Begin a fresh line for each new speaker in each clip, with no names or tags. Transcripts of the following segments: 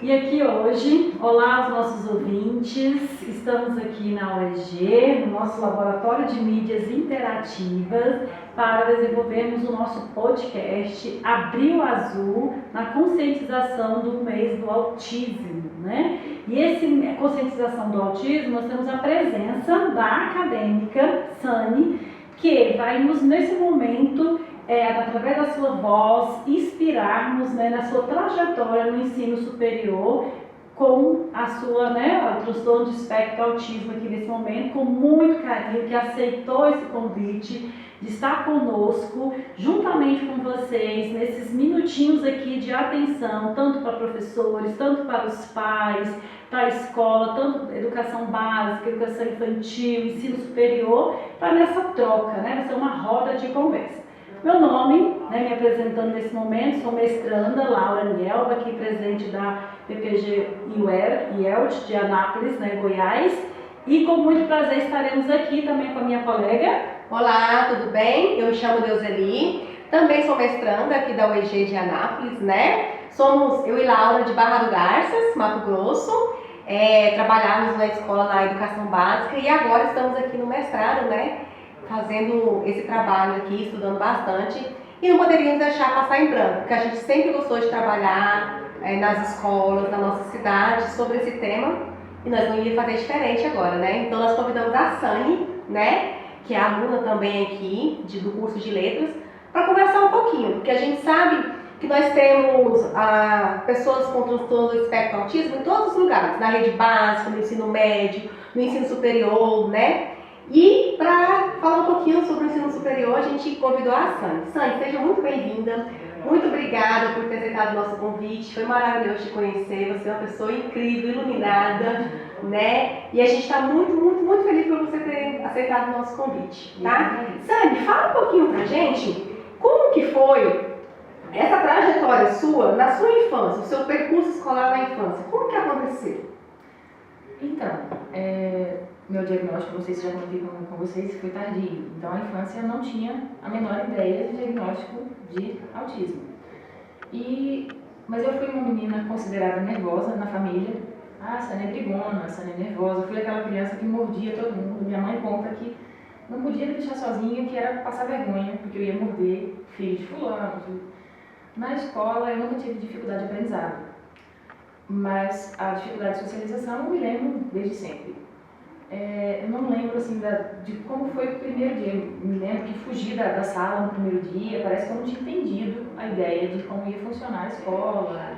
E aqui hoje, olá aos nossos ouvintes, estamos aqui na UEG, no nosso laboratório de mídias interativas, para desenvolvermos o nosso podcast Abril Azul na conscientização do mês do autismo, né? E a conscientização do autismo, nós temos a presença da acadêmica Sani, que vai nos, nesse momento, através da sua voz, inspirarmos, né, na sua trajetória no ensino superior com a sua, o transtorno de espectro autismo aqui nesse momento, com muito carinho, que aceitou esse convite de estar conosco, juntamente com vocês, nesses minutinhos aqui de atenção, tanto para professores, tanto para os pais, para a escola, tanto educação básica, educação infantil, ensino superior, para nessa troca, né? Vai ser uma roda de conversa. Meu nome, me apresentando nesse momento, sou mestranda Laura Nielba, aqui presente da PPG IELT de Anápolis, Goiás, e com muito prazer estaremos aqui também com a minha colega.
Olá, tudo bem? Eu me chamo Deuseli, também sou mestranda aqui da UEG de Anápolis, Somos eu e Laura de Barra do Garças, Mato Grosso, trabalhamos na escola na educação básica e agora estamos aqui no mestrado, fazendo esse trabalho aqui, estudando bastante, e não poderíamos deixar passar em branco, porque a gente sempre gostou de trabalhar nas escolas, na nossa cidade, sobre esse tema, e nós não íamos fazer diferente agora, Então nós convidamos a Sani, que é aluna também aqui do curso de letras, para conversar um pouquinho, porque a gente sabe que nós temos pessoas com transtorno do espectro autismo em todos os lugares, na rede básica, no ensino médio, no ensino superior, E para falar um pouquinho sobre o ensino superior, a gente convidou a Sani. Sani, seja muito bem-vinda. Muito obrigada por ter aceitado o nosso convite. Foi maravilhoso te conhecer. Você é uma pessoa incrível, iluminada, E a gente está muito, muito, muito feliz por você ter aceitado o nosso convite, tá? Sani, fala um pouquinho pra gente como que foi essa trajetória sua na sua infância, o seu percurso escolar na infância. Como que aconteceu?
Então, meu diagnóstico, não sei se já comentei com vocês, foi tardio. Então, a infância eu não tinha a menor ideia de diagnóstico de autismo. Mas eu fui uma menina considerada nervosa na família. A Sani é brigona, a Sani é nervosa. Eu fui aquela criança que mordia todo mundo. Minha mãe conta que não podia me deixar sozinha, que era passar vergonha, porque eu ia morder filho de fulano. Na escola, eu nunca tive dificuldade de aprendizado. Mas a dificuldade de socialização eu me lembro desde sempre. Eu não lembro assim de como foi o primeiro dia. Eu me lembro que fugi da sala no primeiro dia, parece que eu não tinha entendido a ideia de como ia funcionar a escola.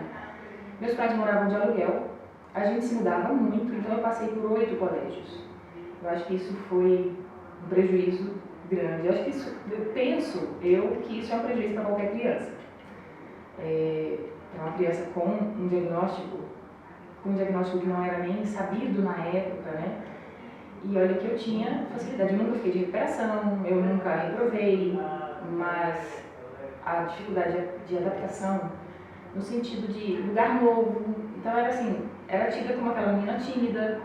Meus pais moravam de aluguel, a gente se mudava muito, então eu passei por 8 colégios. Eu acho que isso foi um prejuízo grande. Eu penso que isso é um prejuízo para qualquer criança. É uma criança com um diagnóstico que não era nem sabido na época, E olha que eu tinha facilidade, eu nunca fiquei de recuperação, eu nunca reprovei, mas a dificuldade de adaptação, no sentido de lugar novo, então era tida como aquela menina tímida,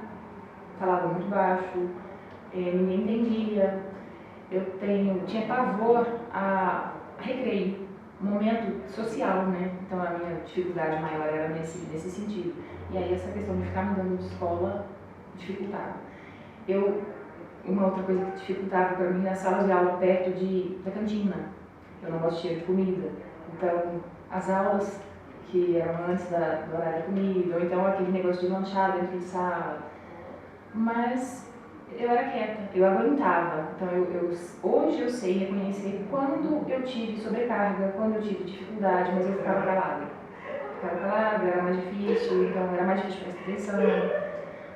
falava muito baixo, ninguém entendia, tinha pavor a recreio, momento social, Então a minha dificuldade maior era nesse sentido. E aí essa questão de ficar mudando de escola dificultava. Uma outra coisa que dificultava para mim, as salas de aula perto da cantina. Eu não gosto de cheiro de comida. Então, as aulas que eram antes do horário de comida, ou então aquele negócio de lanchar dentro de sala. Mas eu era quieta, eu aguentava. Então, hoje eu sei reconhecer quando eu tive sobrecarga, quando eu tive dificuldade, mas eu ficava calada. Era mais difícil, então era mais difícil prestar atenção.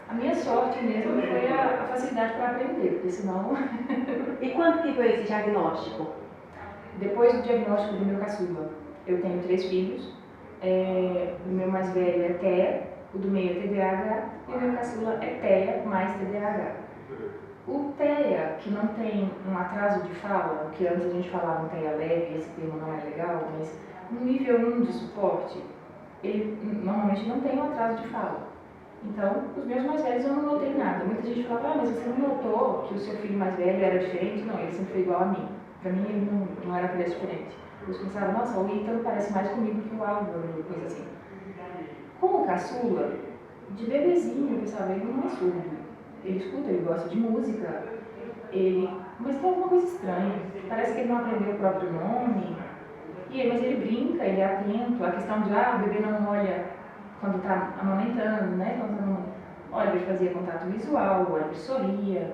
A minha sorte mesmo foi a facilidade para aprender, porque senão...
E quando que foi esse diagnóstico?
Depois do diagnóstico do meu caçula, eu tenho 3 filhos. O meu mais velho é TEA, o do meio é TDAH e o meu caçula é TEA mais TDAH. O TEA, que não tem um atraso de fala, que antes a gente falava um TEA leve, esse termo não é legal, mas no nível 1 de suporte, ele normalmente não tem um atraso de fala. Então, os meus mais velhos eu não notei nada. Muita gente falava, mas você não notou que o seu filho mais velho era diferente? Não, ele sempre foi igual a mim. Para mim, ele não era criança diferente. Eu pensava, nossa, o Ítalo parece mais comigo que o Álvaro, coisa assim. Com o caçula, de bebezinho, eu pensava, ele não é surdo. Ele escuta, ele gosta de música, mas tem alguma coisa estranha. Parece que ele não aprendeu o próprio nome. Mas ele brinca, ele é atento. A questão de, o bebê não olha quando está amamentando, né? Olha, ele fazia contato visual, olha, ele sorria,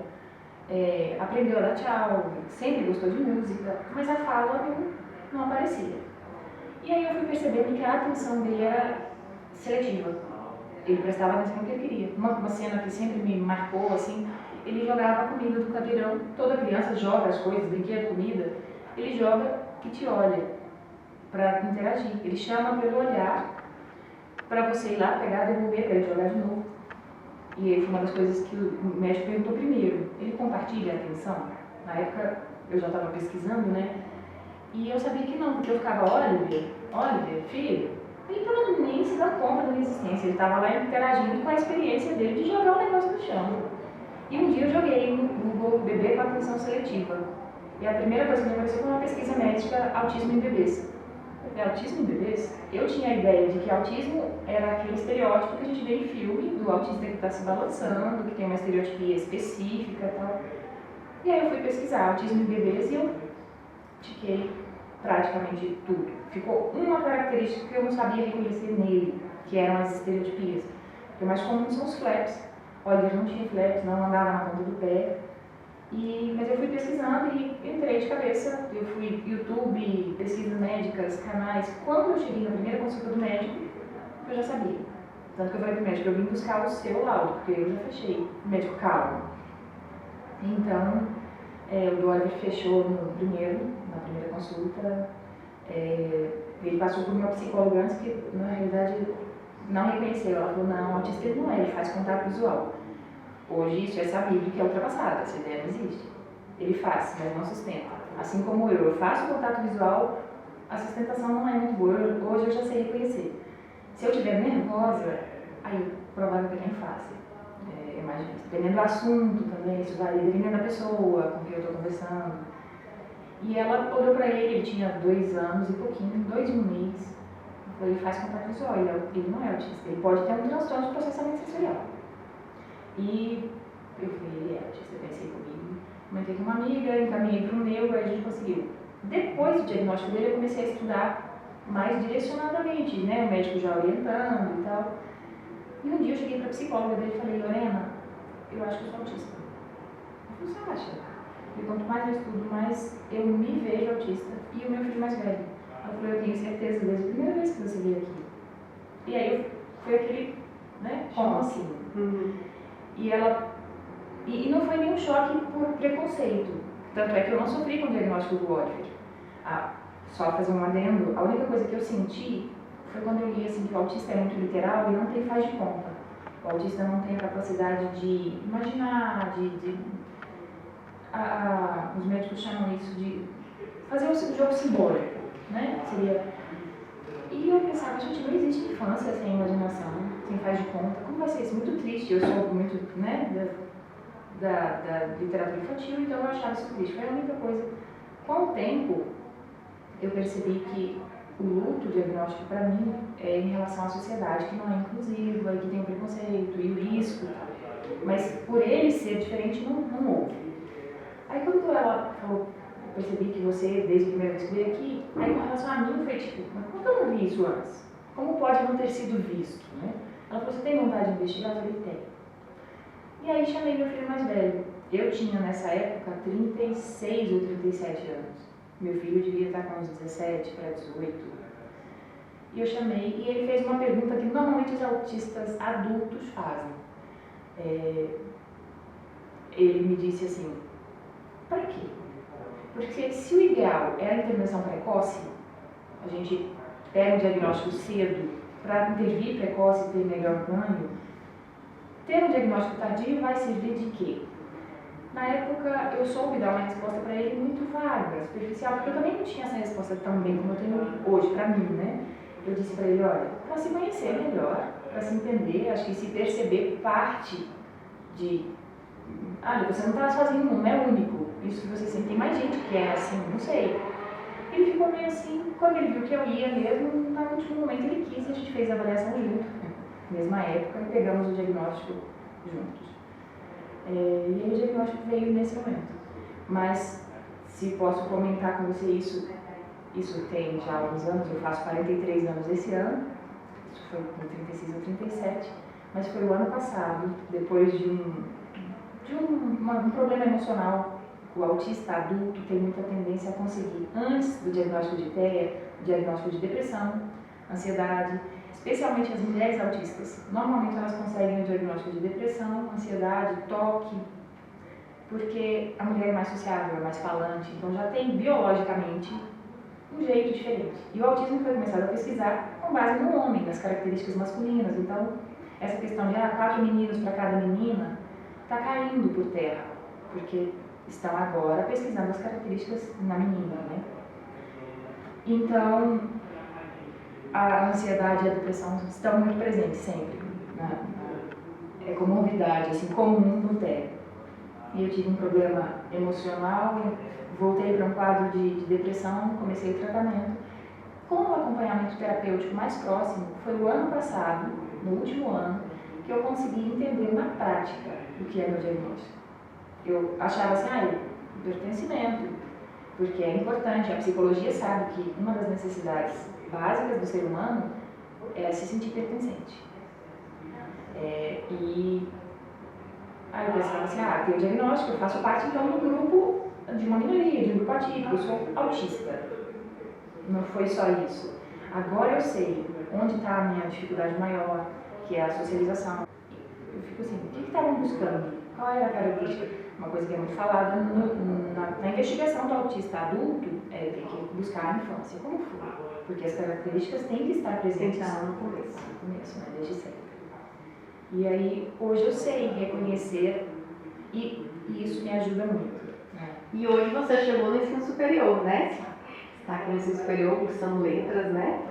aprendeu a dar tchau, sempre gostou de música, mas a fala não aparecia. E aí eu fui percebendo que a atenção dele era seletiva. Ele prestava atenção no que ele queria. Uma cena que sempre me marcou, assim, ele jogava a comida do cadeirão. Toda criança joga as coisas, brinquedo, comida. Ele joga e te olha para interagir. Ele chama pelo olhar para você ir lá, pegar, devolver, para ele jogar de novo. E aí foi uma das coisas que o médico perguntou primeiro. Ele compartilha a atenção? Na época eu já estava pesquisando, né? E eu sabia que não, porque eu ficava, Oliver, filho, ele não nem se dá conta da minha existência. Ele estava lá interagindo com a experiência dele de jogar o negócio no chão. E um dia eu joguei no Google bebê com atenção seletiva. E a primeira coisa que me apareceu foi uma pesquisa médica, autismo em bebês. Autismo em bebês? Eu tinha a ideia de que autismo era aquele estereótipo que a gente vê em filme, do autista que está se balançando, que tem uma estereotipia específica e tal. E aí eu fui pesquisar autismo em bebês e eu tiquei praticamente tudo. Ficou uma característica que eu não sabia reconhecer nele, que eram as estereotipias. O mais comum são os flaps. Olha, ele não tinha flaps, não andava na ponta do pé. Mas eu fui pesquisando e entrei de cabeça. Eu fui YouTube, pesquisas médicas, canais. Quando eu cheguei na primeira consulta do médico, eu já sabia. Tanto que eu falei pro médico, eu vim buscar o seu laudo, porque eu já fechei. O médico, calma. Então, o do Oliver fechou na primeira consulta. Ele passou por uma psicóloga antes que, na realidade, não reconheceu. Ela falou, não, autista ele não é, ele faz contato visual. Hoje isso é sabido que é ultrapassado, essa ideia não existe. Ele faz, mas não sustenta. Assim como eu faço contato visual, a sustentação não é muito boa. Hoje eu já sei reconhecer. Se eu estiver nervosa, aí provável que eu nem faça. É mais difícil. Dependendo do assunto também, isso varia, dependendo da pessoa com quem eu estou conversando. E ela olhou para ele tinha 2 anos e pouquinho, 2 e 1 mês. Ele faz contato visual, ele não é autista. Ele pode ter um transtorno de processamento sensorial. E eu falei, ele é autista, pensei comigo. Comentei com uma amiga, encaminhei para o meu, aí a gente conseguiu. Depois do diagnóstico dele, eu comecei a estudar mais direcionadamente, né? O médico já orientando e tal. E um dia eu cheguei para a psicóloga dele e falei, Lorena, eu acho que eu sou autista. Ela falou, você acha? E quanto mais eu estudo, mais eu me vejo autista. E o meu filho mais velho. Ela falou, eu tenho certeza desde a primeira vez que você veio aqui. E aí foi aquele, né? Como assim? E não foi nenhum choque por preconceito. Tanto é que eu não sofri com o diagnóstico do Oliver. Só fazer um adendo, a única coisa que eu senti foi quando eu li assim, que o autista é muito literal e não tem faz de conta. O autista não tem a capacidade de imaginar, os médicos chamam isso de fazer o jogo simbólico, né? E eu pensava, gente, não existe infância sem imaginação, sem faz de conta. Como vai ser isso? Muito triste. Eu sou muito, né, da literatura infantil, então eu achava isso triste. Foi a única coisa. Com o tempo, eu percebi que o luto diagnóstico, para mim, é em relação à sociedade, que não é inclusiva, que tem o preconceito e o risco. Mas por ele ser diferente, não houve. Aí quando ela falou, eu percebi que você, desde a primeira vez que veio aqui, aí com relação a mim foi tipo, mas como que eu não vi isso antes? Como pode não ter sido visto, né? Ela falou, você tem vontade de investigar? Eu falei, tem. E aí chamei meu filho mais velho. Eu tinha nessa época 36 ou 37 anos. Meu filho devia estar com uns 17 para 18. E eu chamei e ele fez uma pergunta que normalmente os autistas adultos fazem. Ele me disse assim, para quê? Porque se o ideal é a intervenção precoce, a gente pega um diagnóstico cedo para intervir precoce e ter melhor ganho, ter um diagnóstico tardio vai servir de quê? Na época, eu soube dar uma resposta para ele muito vaga, superficial, porque eu também não tinha essa resposta tão bem como eu tenho hoje para mim, né? Eu disse para ele, olha, para se conhecer melhor, para se entender, acho que se perceber parte de... Olha, você não está sozinho, não é único. Isso que você sente, tem mais gente que é assim, não sei. Ele ficou meio assim, quando ele viu que eu ia mesmo, no último momento ele quis e a gente fez a avaliação junto. mesma época, e pegamos o diagnóstico juntos. E aí o diagnóstico veio nesse momento. Mas, se posso comentar com você isso tem já alguns anos, eu faço 43 anos esse ano, isso foi com 36 ou 37, mas foi o ano passado, depois de um problema emocional. O autista adulto tem muita tendência a conseguir, antes do diagnóstico de TEA, o diagnóstico de depressão, ansiedade, especialmente as mulheres autistas. Normalmente elas conseguem o diagnóstico de depressão, ansiedade, toque, porque a mulher é mais sociável, é mais falante, então já tem biologicamente um jeito diferente. E o autismo foi começado a pesquisar com base no homem, nas características masculinas. Então, essa questão de 4 meninos para cada menina está caindo por terra, porque estão agora pesquisando as características na menina, né? Então, a ansiedade e a depressão estão muito presentes sempre, né? É comorbidade, assim, comum no TEA. E eu tive um problema emocional, voltei para um quadro de depressão, comecei o tratamento. Com o acompanhamento terapêutico mais próximo, foi o ano passado, no último ano, que eu consegui entender na prática o que é meu diagnóstico. Eu achava assim, pertencimento, porque é importante, a psicologia sabe que uma das necessidades básicas do ser humano é se sentir pertencente. E aí eu pensava assim, tem o diagnóstico, eu faço parte então do grupo de uma minoria, de um grupo atípico, eu sou autista. Não foi só isso. Agora eu sei onde está a minha dificuldade maior, que é a socialização. Eu fico assim, o que estavam buscando? Qual era a característica? Uma coisa que é muito falada na investigação do autista adulto é tem que buscar a infância, como foi? Porque as características têm que estar presentes no começo, né, desde sempre. E aí, hoje eu sei reconhecer e isso me ajuda muito. Né?
E hoje você chegou no ensino superior, né? Está aqui no ensino superior, cursando letras, né?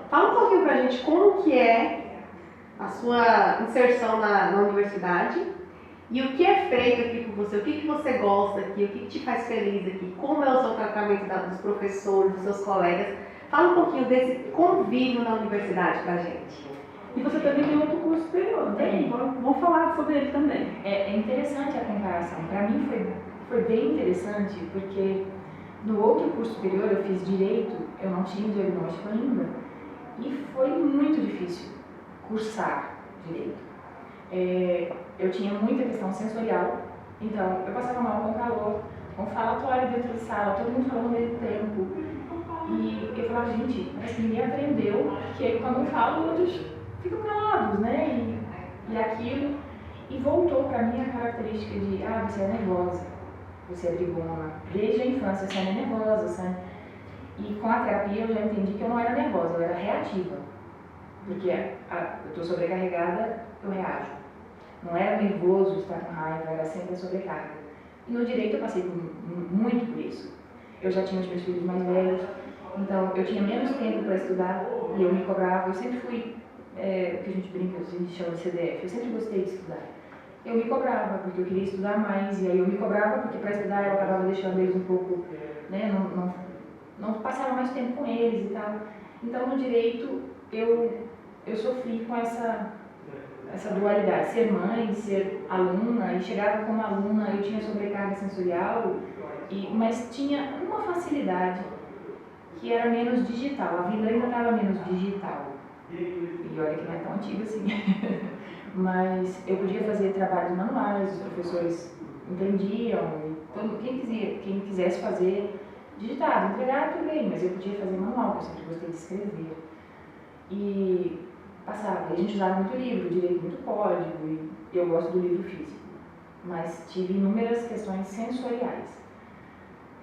Fala um pouquinho pra gente como que é a sua inserção na universidade e o que é feito aqui por você, o que você gosta aqui, o que te faz feliz aqui, como é o seu tratamento dos professores, dos seus colegas. Fala um pouquinho desse convívio na universidade pra gente.
E você também tem outro curso superior, né? Vamos falar sobre ele também.
É interessante a comparação. Para mim foi bem interessante, porque no outro curso superior eu fiz Direito, eu não tinha diagnóstico ainda, e foi muito difícil cursar Direito. Eu tinha muita questão sensorial, então eu passava mal com calor, com falatório dentro da sala, todo mundo falando ao mesmo tempo. E eu falava, gente, parece que ninguém aprendeu que aí quando eu falo, outros ficam calados, né? E aquilo. E voltou para mim a característica de, você é nervosa, você é brigona. Desde a infância, você é nervosa, sabe? E com a terapia eu já entendi que eu não era nervosa, eu era reativa. Porque eu estou sobrecarregada, eu reajo. Não era nervoso de estar com raiva, era sempre a sobrecarga. E no Direito eu passei muito por isso. Eu já tinha os meus filhos mais velhos, então eu tinha menos tempo para estudar e eu me cobrava. Eu sempre fui, o que a gente brinca, a gente chama de CDF, eu sempre gostei de estudar. Eu me cobrava porque eu queria estudar mais, e aí eu me cobrava porque para estudar eu acabava deixando eles um pouco, né, não passava mais tempo com eles e tal. Então no Direito eu sofri com essa dualidade, ser mãe, ser aluna, e chegava como aluna, eu tinha sobrecarga sensorial, mas tinha uma facilidade que era menos digital, a vida ainda estava menos digital. E olha que não é tão antigo assim. Mas eu podia fazer trabalhos manuais, os professores entendiam, e quem quisesse fazer digitado, entregar tudo bem, mas eu podia fazer manual, porque eu sempre gostei de escrever. E passava, a gente usava muito livro, direito muito código, e eu gosto do livro físico, mas tive inúmeras questões sensoriais.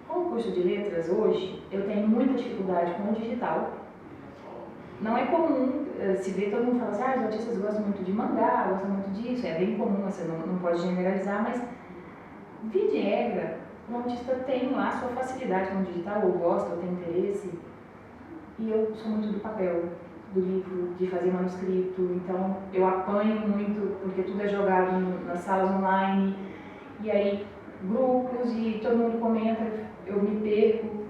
Com o curso de letras hoje, eu tenho muita dificuldade com o digital. Não é comum se ver todo mundo falar assim, os autistas gostam muito de mangá, gostam muito disso, é bem comum, você não pode generalizar, mas via de regra, o autista tem lá sua facilidade com o digital, ou gosta, ou tem interesse, e eu sou muito do papel, do livro, de fazer manuscrito, então eu apanho muito, porque tudo é jogado nas salas online, e aí grupos, e todo mundo comenta, eu me perco.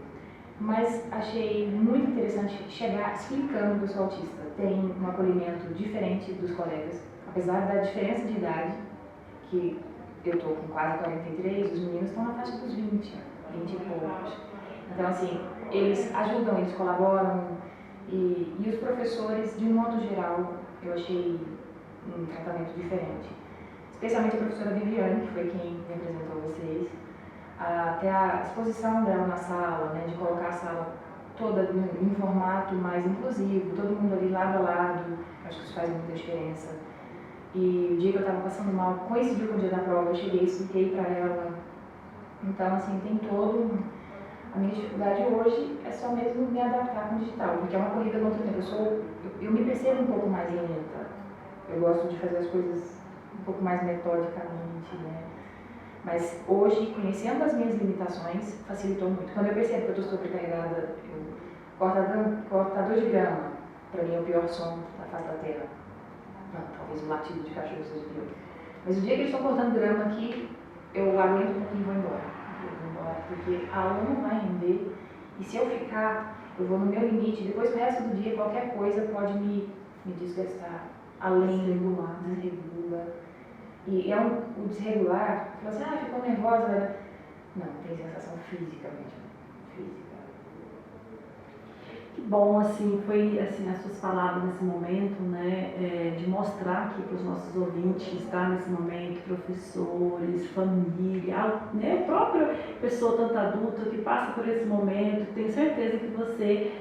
mas achei muito interessante chegar explicando que eu sou autista. Tem um acolhimento diferente dos colegas, apesar da diferença de idade, que eu estou com quase 43, os meninos estão na faixa dos 20 e poucos. Então, assim, eles ajudam, eles colaboram, e os professores, de um modo geral, eu achei um tratamento diferente. Especialmente a professora Viviane, que foi quem me apresentou vocês. Até a exposição dela na sala, né, de colocar a sala toda em formato mais inclusivo, todo mundo ali lado a lado, acho que isso faz muita diferença. E o dia que eu estava passando mal, coincidiu com o dia da prova, eu cheguei e expliquei para ela. Então, assim, tem todo... A minha dificuldade hoje é só mesmo me adaptar com o digital, porque é uma corrida no outro tempo. Eu me percebo um pouco mais lenta. Eu gosto de fazer as coisas um pouco mais metodicamente, né? Mas hoje, conhecendo as minhas limitações, facilitou muito. Quando eu percebo que eu estou sobrecarregada, cortador de grama, para mim é o pior som da face da terra. Não, talvez o latido de cachorro seja pior. Mas o dia que eles estão cortando grama aqui, eu aguento um pouquinho e vou embora. Porque a aula não vai render. E se eu ficar, eu vou no meu limite. Depois, o resto do dia, qualquer coisa pode me desgastar. Além desregula. E o desregular, fala assim, ficou nervosa. Né? Não, tem sensação física mesmo. Física.
Que bom, assim, foi assim, as suas palavras nesse momento, né, de mostrar aqui para os nossos ouvintes que está nesse momento, professores, família, né, a própria pessoa tanto adulta que passa por esse momento. Tenho certeza que você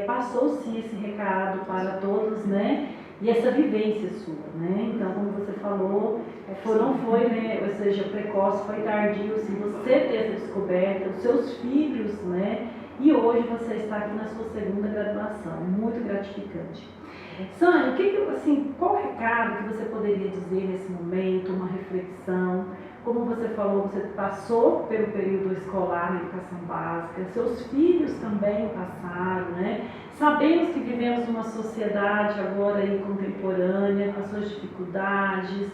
passou sim esse recado para todos, né, e essa vivência sua, né, então como você falou, não foi, né, ou seja, precoce, foi tardio, assim, você ter essa descoberta, os seus filhos, né, e hoje você está aqui na sua segunda graduação, muito gratificante. Sânia, qual o recado que você poderia dizer nesse momento, uma reflexão? Como você falou, você passou pelo período escolar na educação básica, seus filhos também passaram, né? Sabemos que vivemos numa sociedade agora aí contemporânea, com as suas dificuldades.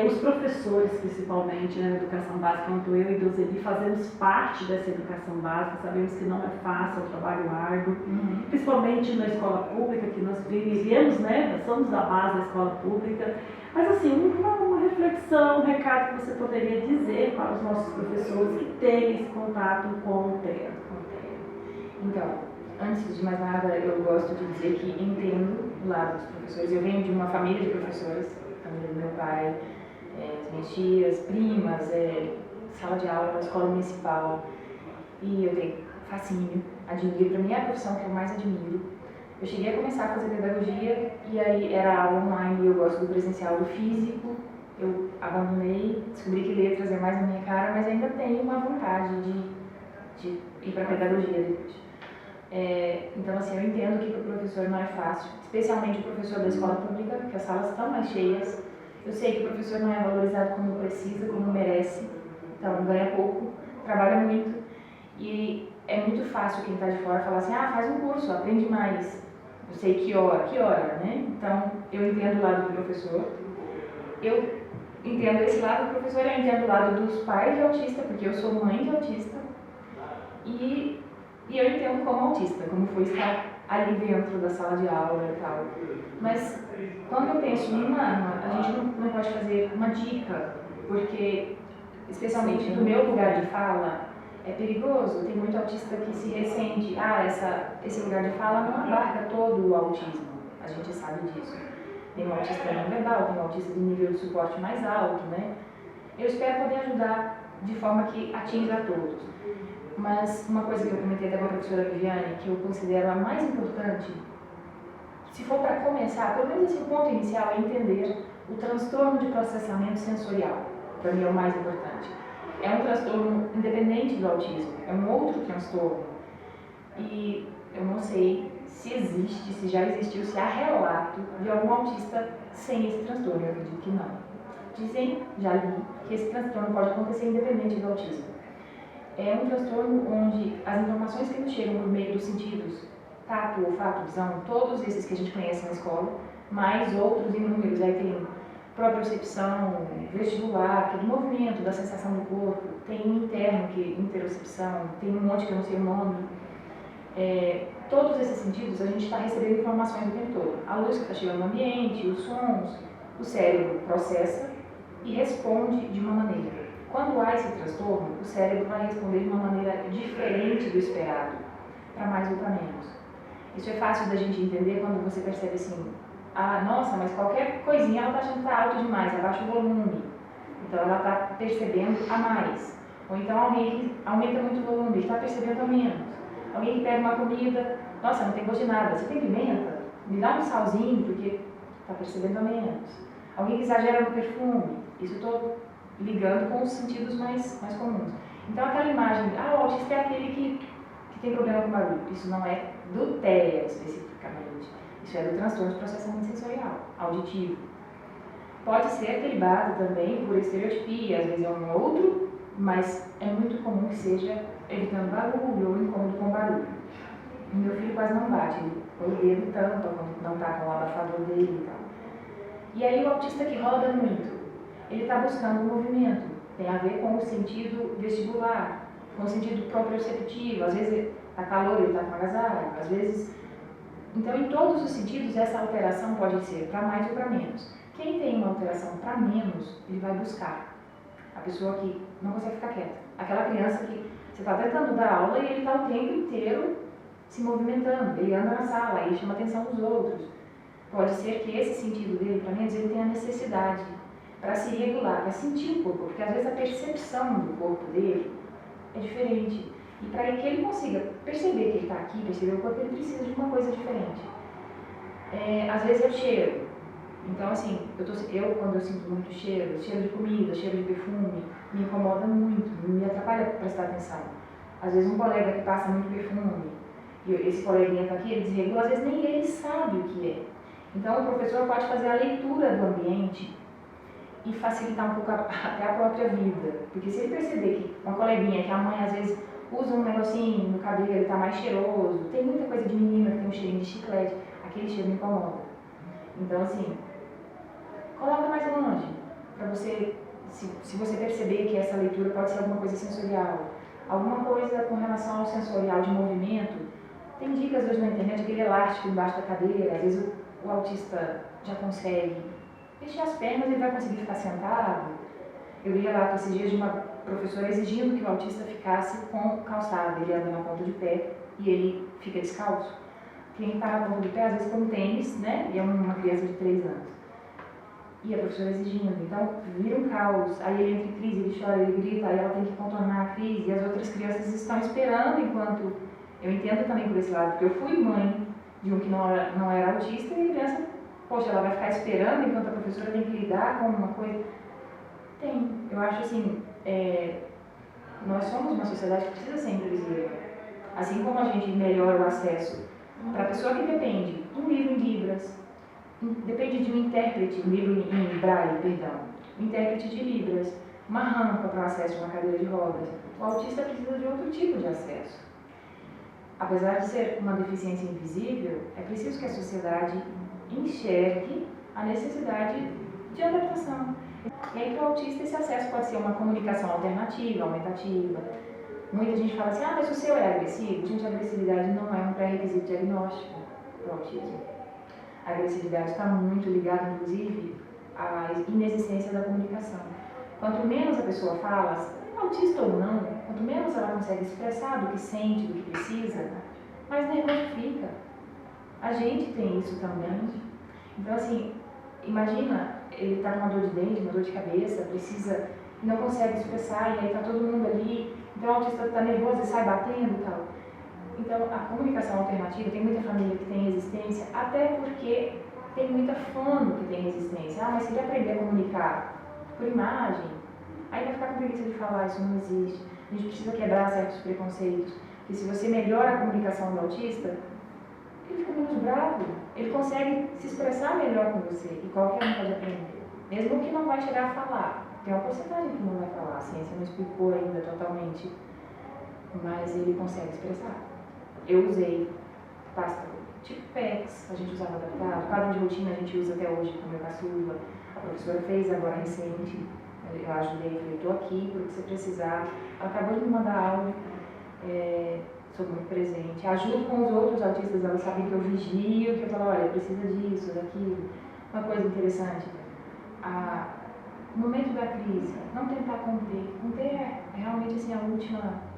Os professores, principalmente, na educação básica, quanto eu e Deuseli, fazemos parte dessa educação básica, sabemos que não é fácil, é um trabalho árduo, principalmente na escola pública, que nós vivemos, né, somos da base da escola pública, mas assim, uma reflexão, um recado que você poderia dizer para os nossos professores que têm esse contato com o TEA.
Então, antes de mais nada, eu gosto de dizer que entendo o lado dos professores. Eu venho de uma família de professores, família do meu pai, as minhas tias, primas, sala de aula na escola municipal, e eu tenho fascínio, admiro, para mim é a profissão que eu mais admiro. Eu cheguei a começar a fazer pedagogia e aí era aula online e eu gosto do presencial, do físico. Eu abandonei, descobri que letras é mais a minha cara, mas ainda tenho uma vontade de ir para a pedagogia depois. Então, assim, eu entendo que para o professor não é fácil, especialmente o professor da escola pública, que as salas estão mais cheias. Eu sei que o professor não é valorizado como precisa, como merece, então ganha pouco, trabalha muito, e é muito fácil quem está de fora falar assim, faz um curso, aprende mais. Eu sei que hora, né? Então, eu entendo o lado do professor, eu entendo esse lado do professor, eu entendo o lado dos pais de autista, porque eu sou mãe de autista, e eu entendo como autista, como foi estar ali dentro da sala de aula e tal. Mas, quando eu penso em uma arma, a gente não pode fazer uma dica, porque, especialmente no meu lugar de fala, é perigoso. Tem muito autista que se ressente, esse lugar de fala não abarca todo o autismo, a gente sabe disso. Tem um autista não verbal, tem um autista de nível de suporte mais alto, né? Eu espero poder ajudar de forma que atinja a todos. Mas uma coisa que eu comentei até com a professora Viviane, que eu considero a mais importante, se for para começar, pelo menos esse ponto inicial é entender o transtorno de processamento sensorial. Para mim é o mais importante. É um transtorno independente do autismo, é um outro transtorno. E eu não sei se existe, se já existiu, se há relato de algum autista sem esse transtorno. Eu acredito que não. Dizem, já li, que esse transtorno pode acontecer independente do autismo. É um transtorno onde as informações que nos chegam por meio dos sentidos, tato, olfato, visão, todos esses que a gente conhece na escola, mais outros inúmeros, aí tem propriocepção, vestibular, que é do movimento, da sensação do corpo, tem interno, que é interocepção, tem um monte que eu não sei o nome. Todos esses sentidos a gente está recebendo informações o tempo todo. A luz que está chegando no ambiente, os sons, o cérebro processa e responde de uma maneira. Quando há esse transtorno, o cérebro vai responder de uma maneira diferente do esperado, para mais ou para menos. Isso é fácil da gente entender quando você percebe assim, nossa, mas qualquer coisinha ela está achando que está alto demais, abaixa o volume. Então ela está percebendo a mais. Ou então alguém que aumenta muito o volume, está percebendo a menos. Alguém que pega uma comida, nossa, não tem gosto de nada, você tem pimenta? Me dá um salzinho, porque está percebendo a menos. Alguém que exagera no perfume, isso eu estou ligando com os sentidos mais comuns. Então aquela imagem, o autista é aquele que tem problema com barulho. Isso não é do TEA especificamente, isso é do transtorno de processamento sensorial, auditivo. Pode ser derivado também por estereotipia, às vezes é um ou outro, mas é muito comum que seja evitando barulho ou incômodo com barulho. O meu filho quase não bate, ele põe o dedo tampa quando não está com o abafador dele e tal. E aí o autista que roda muito, ele está buscando o movimento, tem a ver com o sentido vestibular, com o sentido proprioceptivo, às vezes está calor, ele está com agasalho, às vezes... Então, em todos os sentidos, essa alteração pode ser para mais ou para menos. Quem tem uma alteração para menos, ele vai buscar. A pessoa que não consegue ficar quieta. Aquela criança que você está tentando dar aula e ele está o tempo inteiro se movimentando, ele anda na sala, ele chama a atenção dos outros. Pode ser que esse sentido dele, para menos, ele tenha necessidade para se regular, para sentir o corpo, porque às vezes a percepção do corpo dele é diferente. E para que ele consiga perceber que ele está aqui, perceber o corpo, ele precisa de uma coisa diferente. Às vezes é o cheiro. Então, assim, eu quando eu sinto muito cheiro de comida, cheiro de perfume, me incomoda muito, me atrapalha prestar atenção. Às vezes um colega que passa muito perfume, e esse coleguinha está aqui, ele desregula, às vezes nem ele sabe o que é. Então, o professor pode fazer a leitura do ambiente e facilitar um pouco até a própria vida. Porque se ele perceber que uma coleguinha, que a mãe às vezes usa um negocinho no cabelo, ele está mais cheiroso, tem muita coisa de menina que tem um cheirinho de chiclete, aquele cheiro me incomoda. Então, assim, coloca mais longe, para você, se você perceber que essa leitura pode ser alguma coisa sensorial, alguma coisa com relação ao sensorial de movimento, tem dicas hoje na internet, aquele elástico embaixo da cadeira, às vezes o autista já consegue mexer as pernas, ele vai conseguir ficar sentado. Eu vi relato esses dias de uma professora exigindo que o autista ficasse com calçado, ele anda na ponta de pé e ele fica descalço. Quem está na ponta de pé, às vezes com tênis, né, e é uma criança de 3 anos. E a professora exigindo, então vira um caos, aí ele entra em crise, ele chora, ele grita, aí ela tem que contornar a crise, e as outras crianças estão esperando enquanto... Eu entendo também por esse lado, porque eu fui mãe de um que não era autista, e a criança, poxa, ela vai ficar esperando enquanto a professora tem que lidar com uma coisa... Tem, eu acho assim, nós somos uma sociedade que precisa ser inclusiva. Assim como a gente melhora o acesso para a pessoa que depende de um livro em Libras, depende de um intérprete, um livro em Braille, perdão, um intérprete de Libras, uma rampa para o acesso a uma cadeira de rodas. O autista precisa de outro tipo de acesso. Apesar de ser uma deficiência invisível, é preciso que a sociedade enxergue a necessidade de adaptação. E aí, para o autista, esse acesso pode ser uma comunicação alternativa, aumentativa. Muita gente fala assim, mas o seu é agressivo? Gente, a agressividade não é um pré-requisito diagnóstico para o autismo. A agressividade está muito ligada, inclusive, à inexistência da comunicação. Quanto menos a pessoa fala, autista ou não, quanto menos ela consegue expressar do que sente, do que precisa, mais nervoso fica. A gente tem isso também. Então, assim, imagina, ele está com uma dor de dente, uma dor de cabeça, precisa, não consegue expressar, e aí está todo mundo ali, então o autista está nervoso e sai batendo e tal. Então, a comunicação alternativa, tem muita família que tem resistência, até porque tem muita fono que tem resistência. Mas se ele aprender a comunicar por imagem, aí vai ficar com preguiça de falar, isso não existe. A gente precisa quebrar certos preconceitos. E se você melhora a comunicação do autista, ele fica menos bravo, ele consegue se expressar melhor com você, e qualquer um pode aprender. Mesmo que não vai chegar a falar. Tem uma porcentagem que não vai falar, a ciência não explicou ainda totalmente, mas ele consegue expressar. Eu usei pasta tipo PEX, a gente usava adaptado, quadro de rotina a gente usa até hoje com o meu caçula, a professora fez agora recente, eu ajudei, falei, estou aqui, para o que você precisar. Ela acabou de me mandar áudio, sou muito presente. Ajudo com os outros autistas, elas sabem que eu vigio, que eu falo, olha, precisa disso, daquilo. Uma coisa interessante, no momento da crise, não tentar conter. Conter é realmente assim, a última...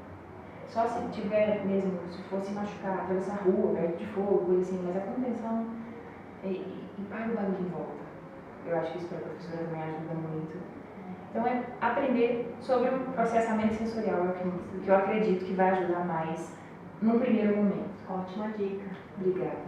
Só se tiver mesmo, se fosse machucar, atravessar a rua, perto de fogo, coisa assim, mas a contenção e para o barulho em volta. Eu acho que isso para a professora também ajuda muito. Então é aprender sobre o processamento sensorial, é o que eu acredito que vai ajudar mais no primeiro momento.
Ótima dica.
Obrigada.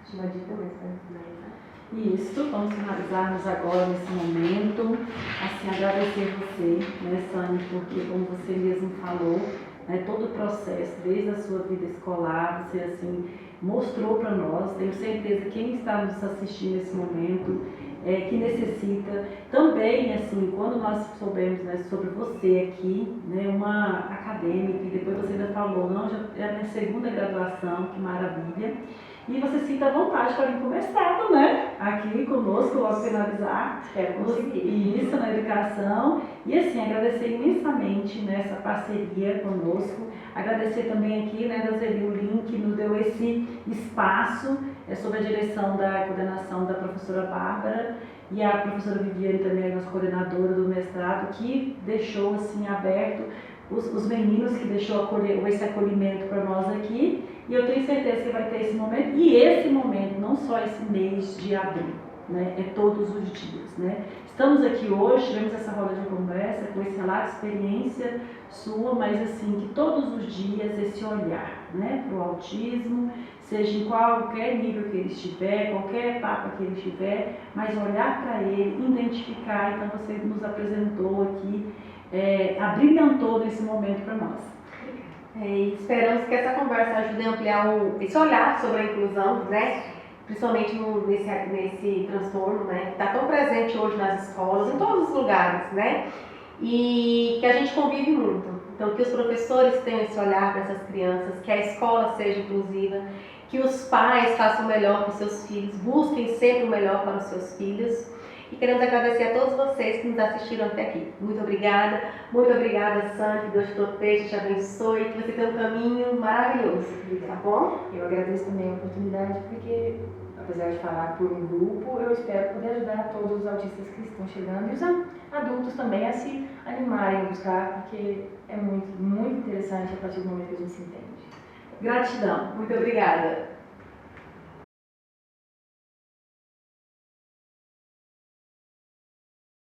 Ótima dica mesmo.
Isso, vamos finalizarmos agora nesse momento, assim, agradecer você, né, Sânia, porque como você mesmo falou, né, todo o processo, desde a sua vida escolar, você, assim, mostrou para nós, tenho certeza que quem está nos assistindo nesse momento, que necessita, também, assim, quando nós soubemos, né, sobre você aqui, né, uma acadêmica, e depois você ainda falou, não, já é a minha segunda graduação, que maravilha. E você sinta à vontade para vir com o mestrado, né? Aqui conosco, logo finalizar.
Espero conseguir.
Isso, na educação. E assim, agradecer imensamente nessa parceria conosco. Agradecer também aqui, né, Deuseli, o link que nos deu esse espaço sob a direção da coordenação da professora Bárbara e a professora Viviane também, a nossa coordenadora do mestrado, que deixou assim aberto os meninos, que deixou esse acolhimento para nós aqui. E eu tenho certeza que vai ter esse momento, e esse momento, não só esse mês de abril, né? É todos os dias, né? Estamos aqui hoje, tivemos essa roda de conversa, com esse relato de experiência sua, mas assim, que todos os dias esse olhar, né, para o autismo, seja em qualquer nível que ele estiver, qualquer etapa que ele estiver, mas olhar para ele, identificar. Então você nos apresentou aqui, abrilhantou nesse momento para nós.
E esperamos que essa conversa ajude a ampliar esse olhar sobre a inclusão, né? Principalmente nesse transtorno, né? Que está tão presente hoje nas escolas, em todos os lugares, né? E que a gente convive muito. Então, que os professores tenham esse olhar para essas crianças, que a escola seja inclusiva, que os pais façam o melhor para os seus filhos, busquem sempre o melhor para os seus filhos. E queremos agradecer a todos vocês que nos assistiram até aqui. Muito obrigada, Sânia, que Deus te proteja, te abençoe, que você tenha um caminho maravilhoso, tá bom?
Eu agradeço também a oportunidade, porque, apesar de falar por um grupo, eu espero poder ajudar todos os autistas que estão chegando e os adultos também a se animarem a buscar, porque é muito, muito interessante a partir do momento que a gente se entende.
Gratidão.
Muito obrigada.